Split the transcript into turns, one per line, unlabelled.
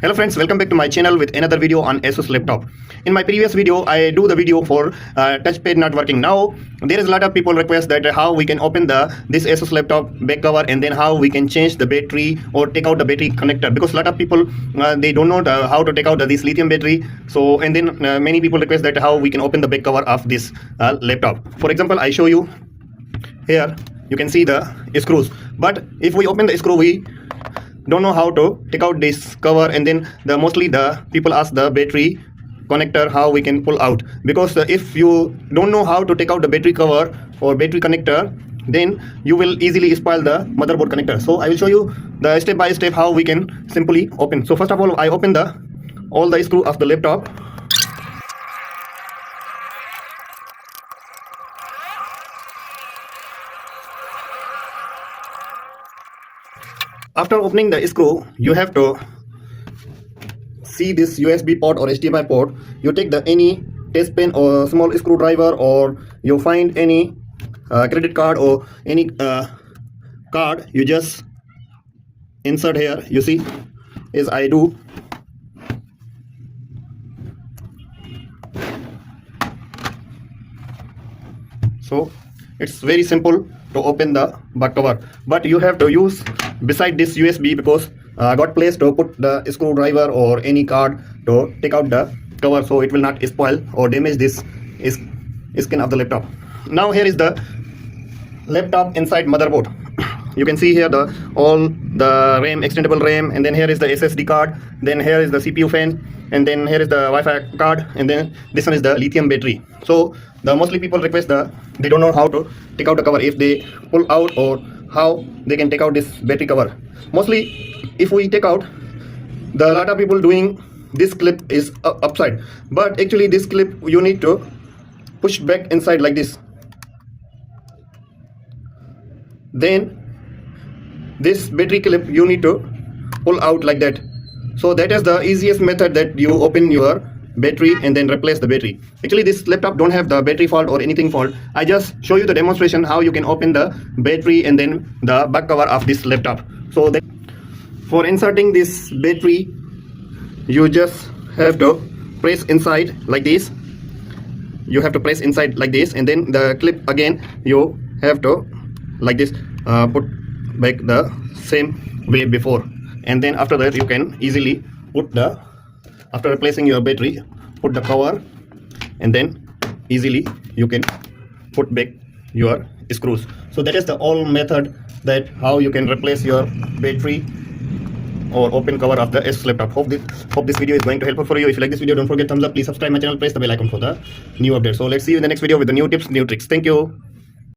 Hello friends, welcome back to my channel with another video on Asus laptop. In my previous video, I do the video for touchpad not working. Now, there is a lot of people request that how we can open this Asus laptop back cover and then how we can change the battery or take out the battery connector, because a lot of people they don't know how to take out this lithium battery. So and then many people request that how we can open the back cover of this laptop. For example, I show you here. You can see the screws, but if we open the screw, we don't know how to take out this cover, and then mostly the people ask the battery connector how we can pull out, because if you don't know how to take out the battery cover or battery connector, then you will easily spoil the motherboard connector. So I will show you the step by step how we can simply open. So first of all, I open all the screw of the laptop. After opening the screw, you have to see this USB port or HDMI port. You take any test pen or small screwdriver, or you find any credit card or any card. You just insert here. You see, as I do. So it's very simple to open the back cover, but you have to use beside this USB, because I got place to put the screwdriver or any card to take out the cover, so it will not spoil or damage this skin of the laptop. Now here is the laptop inside motherboard. You can see here all the RAM, extendable RAM, and then here is the SSD card, then here is the CPU fan, and then here is the Wi-Fi card, and then this one is the lithium battery. So mostly people request they don't know how to take out the cover, if they pull out, or how they can take out this battery cover. Mostly if we take out, a lot of people doing this clip is upside, but actually this clip you need to push back inside like this. Then this battery clip you need to pull out like that. So that is the easiest method that you open your battery and then replace the battery. Actually this laptop don't have the battery fault or anything fault. I just show you the demonstration how you can open the battery and then the back cover of this laptop. So that for inserting this battery, you just have to press inside like this. You have to press inside like this, and then the clip again you have to like this put back the same way before, and then after that you can easily put after replacing your battery, put the cover, and then easily you can put back your screws. So that is the all method that how you can replace your battery or open cover of the Asus laptop. Hope this video is going to help for you. If you like this video, don't forget thumbs up, please subscribe my channel, press the bell icon for the new update. So let's see you in the next video with the new tips, new tricks. Thank you.